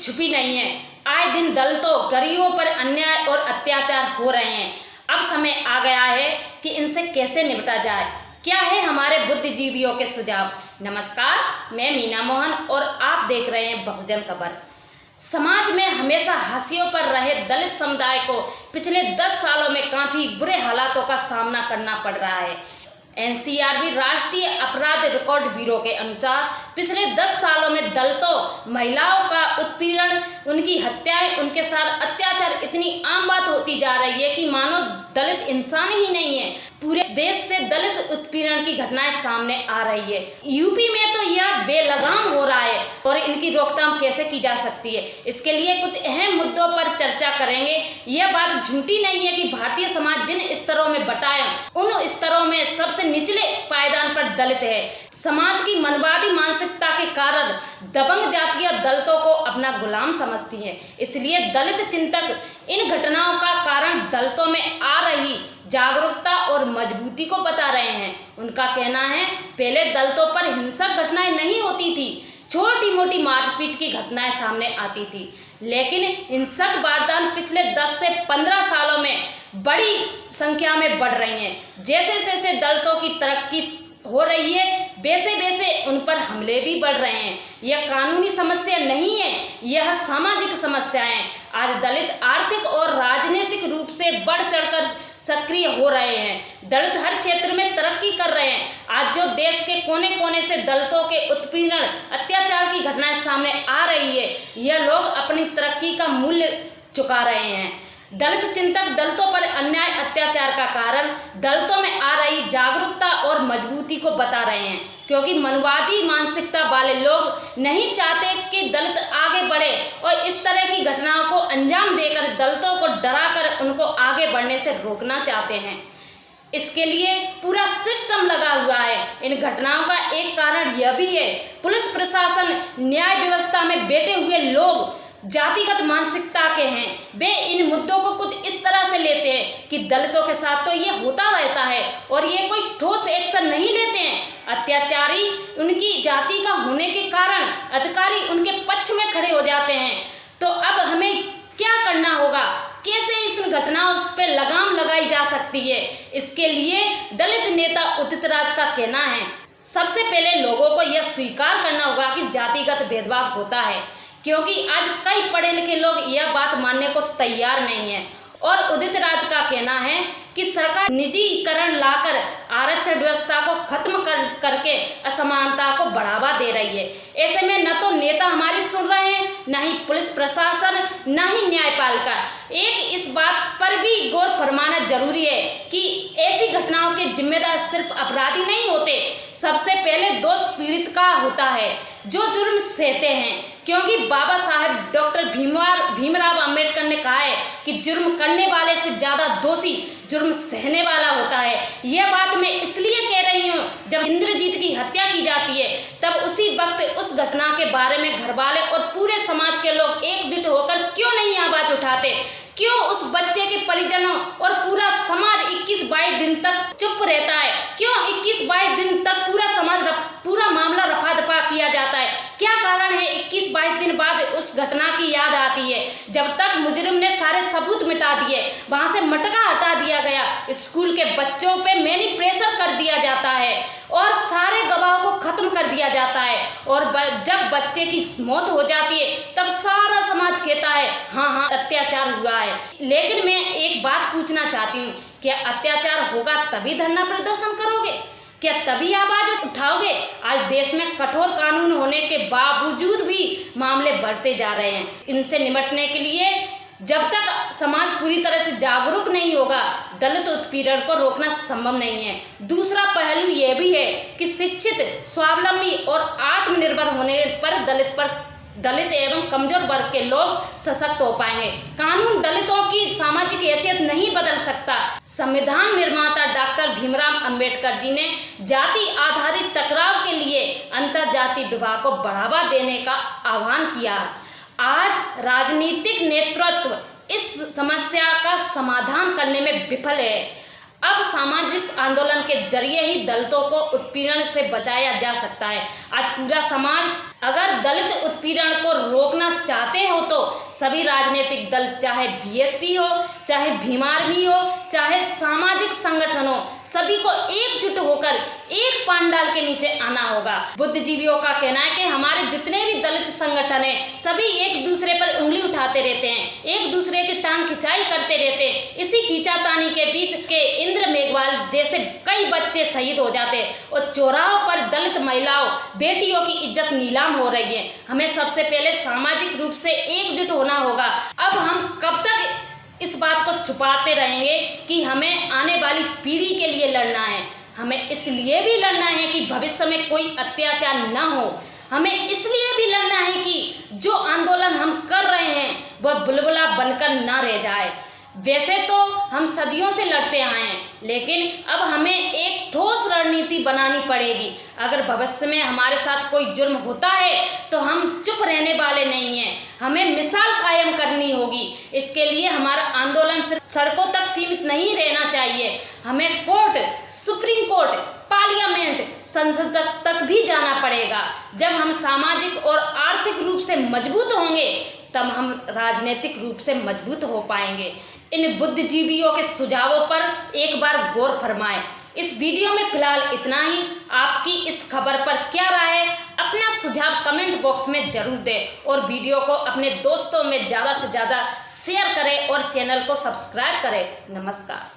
छुपी नहीं है। आए दिन दलितों गरीबों पर अन्याय और अत्याचार हो रहे हैं। अब समय आ गया है कि इनसे कैसे निपटा जाए। क्या है हमारे बुद्धिजीवियों के सुझाव। नमस्कार, मैं मीना मोहन और आप देख रहे हैं बहुजन खबर। समाज में हमेशा हाशियों पर रहे दलित समुदाय को पिछले 10 सालों में काफ़ी बुरे हालातों का सामना करना पड़ रहा है। एनसीआरबी राष्ट्रीय अपराध रिकॉर्ड ब्यूरो के अनुसार पिछले 10 सालों में दलितों महिलाओं का उत्पीड़न, उनकी हत्याएं, उनके साथ अत्याचार इतनी आम बात होती जा रही है कि मानो दलित इंसान ही नहीं है। पूरे देश से दलित उत्पीड़न की घटनाएं सामने आ रही है। यूपी में तो यह बेलगाम हो रहा है और इनकी रोकथाम कैसे की जा सकती है, इसके लिए कुछ अहम मुद्दों पर चर्चा करेंगे। यह बात झूठी नहीं है कि भारतीय समाज जिन स्तरों में बटा है उन स्तरों में सबसे निचले पायदान पर दलित है। समाज की मनवादी मानसिकता के कारण दबंग जातियां दलितों को अपना गुलाम समझती है। इसलिए दलित चिंतक इन घटनाओं का कारण दलितों में आ रही जागरूकता और मजबूती को बता रहे हैं। उनका कहना है, पहले दलितों पर हिंसक घटनाएं नहीं होती थी, छोटी मोटी मारपीट की घटनाएं सामने आती थी, लेकिन हिंसक वारदात पिछले 10 से 15 सालों में बड़ी संख्या में बढ़ रही हैं। जैसे जैसे दलितों की तरक्की हो रही है वैसे वैसे उन पर हमले भी बढ़ रहे हैं। यह कानूनी समस्या नहीं है, यह सामाजिक समस्या है। आज दलित आर्थिक और राजनीतिक रूप से बढ़ चढ़कर सक्रिय हो रहे हैं। दलित हर क्षेत्र में तरक्की कर रहे हैं। आज जो देश के कोने कोने से दलितों के उत्पीड़न, अत्याचार की घटनाएं सामने आ रही है, यह लोग अपनी तरक्की का मूल्य चुका रहे हैं। दलित चिंतक दलितों पर अन्याय अत्याचार का कारण दलितों में आ रही जागरूकता और मजबूती को बता रहे हैं, क्योंकि मनवादी मानसिकता वाले लोग नहीं चाहते कि दलित आगे बढ़े और इस तरह की घटनाओं को अंजाम देकर दलितों को डराकर उनको आगे बढ़ने से रोकना चाहते हैं। इसके लिए पूरा सिस्टम लगा हुआ है। इन घटनाओं का एक कारण यह भी है, पुलिस प्रशासन, न्याय व्यवस्था में बैठे हुए लोग जातिगत मानसिकता के हैं। वे इन मुद्दों को कुछ इस तरह से लेते हैं कि दलितों के साथ तो ये होता रहता है और ये कोई ठोस एक्शन नहीं लेते हैं। अत्याचारी उनकी जाति का होने के कारण अधिकारी उनके पक्ष में खड़े हो जाते हैं। तो अब हमें क्या करना होगा, कैसे इस घटनाओं पर लगाम लगाई जा सकती है, इसके लिए दलित नेता उदित राज का कहना है, सबसे पहले लोगों को यह स्वीकार करना होगा कि जातिगत भेदभाव होता है, क्योंकि आज कई पढ़े लिखे लोग यह बात मानने को तैयार नहीं है। और उदित राज का कहना है कि सरकार निजीकरण लाकर आरक्षण व्यवस्था को खत्म करके असमानता को बढ़ावा दे रही है। ऐसे में न तो नेता हमारी सुन रहे हैं, न ही पुलिस प्रशासन, न ही न्यायपालिका। एक इस बात पर भी गौर फरमाना जरूरी है कि ऐसी घटनाओं के जिम्मेदार सिर्फ अपराधी नहीं होते, सबसे पहले दोष पीड़ित का होता है जो जुर्म सहते हैं। क्योंकि बाबा साहेब डॉक्टर भीमराव अंबेडकर ने कहा है कि जुर्म करने वाले से ज़्यादा दोषी जुर्म सहने वाला होता है। यह बात मैं इसलिए कह रही हूँ, जब इंद्रजीत की हत्या की जाती है तब उसी वक्त उस घटना के बारे में घरवाले और पूरे समाज के लोग एकजुट होकर क्यों नहीं आवाज उठाते, क्यों उस बच्चे के परिजनों और पूरा समाज 21-22 दिन तक चुप रहता है, क्यों 21-22 दिन तक पूरा मामला रफा दफा किया जाता है। क्या कारण है 21-22 दिन बाद उस घटना की याद आती है, जब तक मुजरिम ने सारे सबूत मिटा दिए, वहां से मटका हटा दिया गया, स्कूल के बच्चों पे मैनिपुलेशन कर दिया जाता है और सारे गवाहों को खत्म कर दिया जाता है, और जब बच्चे की मौत हो जाती है तब सारा समाज कहता है हाँ अत्याचार हुआ है। लेकिन मैं एक बात पूछना चाहती हूँ, क्या अत्याचार होगा तभी धरना प्रदर्शन करोगे, क्या तभी आवाज उठाओगे? आज देश में कठोर कानून होने के बावजूद भी मामले बढ़ते जा रहे हैं। इनसे निपटने के लिए जब तक समाज पूरी तरह से जागरूक नहीं होगा, दलित उत्पीड़न को रोकना संभव नहीं है। दूसरा पहलू यह भी है कि शिक्षित, स्वावलंबी और आत्मनिर्भर होने पर दलित एवं कमजोर वर्ग के लोग सशक्त हो पाएंगे। कानून दलितों की सामाजिक हैसियत नहीं बदल सकता। संविधान निर्माता डॉक्टर भीमराव अंबेडकर जी ने जाति आधारित टकराव के लिए अंतरजातीय विवाह को बढ़ावा देने का आह्वान किया। आज राजनीतिक नेतृत्व इस समस्या का समाधान करने में विफल है। अब सामाजिक आंदोलन के जरिए ही दलितों को उत्पीड़न से बचाया जा सकता है। आज पूरा समाज अगर दलित उत्पीड़न को रोकना चाहते हो तो सभी राजनीतिक दल, चाहे बीएसपी हो, चाहे भीम आर्मी हो, चाहे सामाजिक संगठन हो, सभी को एकजुट होकर एक पंडाल के नीचे आना होगा। बुद्धिजीवियों का कहना है कि हमारे जितने भी दलित संगठन हैं सभी एक दूसरे पर उंगली उठाते रहते हैं, एक दूसरे की टांग खिंचाई करते रहते हैं। इसी खींचातानी के बीच के इंद्र मेघवाल जैसे कई बच्चे शहीद हो जाते हैं और चौराहों पर दलित महिलाओं, बेटियों की इज्जत नीलाम हो रही है। हमें सबसे पहले सामाजिक रूप से एकजुट होना होगा। अब हम कब तक इस बात को छुपाते रहेंगे कि हमें आने वाली पीढ़ी के लिए लड़ना है। हमें इसलिए भी लड़ना है कि भविष्य में कोई अत्याचार ना हो। हमें इसलिए भी लड़ना है कि जो आंदोलन हम कर रहे हैं वह बुलबुला बनकर ना रह जाए। वैसे तो हम सदियों से लड़ते आए हैं, लेकिन अब हमें एक ठोस रणनीति बनानी पड़ेगी। अगर भविष्य में हमारे साथ कोई जुर्म होता है तो हम चुप रहने वाले नहीं हैं, हमें मिसाल कायम करनी होगी। इसके लिए हमारा आंदोलन सिर्फ सड़कों तक सीमित नहीं रहना चाहिए, हमें कोर्ट, सुप्रीम कोर्ट, पार्लियामेंट, संसद तक भी जाना पड़ेगा। जब हम सामाजिक और आर्थिक रूप से मजबूत होंगे तब हम राजनीतिक रूप से मजबूत हो पाएंगे। इन बुद्धिजीवियों के सुझावों पर एक बार गौर फरमाएं। इस वीडियो में फिलहाल इतना ही। आपकी इस खबर पर क्या राय है, अपना सुझाव कमेंट बॉक्स में जरूर दें और वीडियो को अपने दोस्तों में ज़्यादा से ज़्यादा शेयर करें और चैनल को सब्सक्राइब करें। नमस्कार।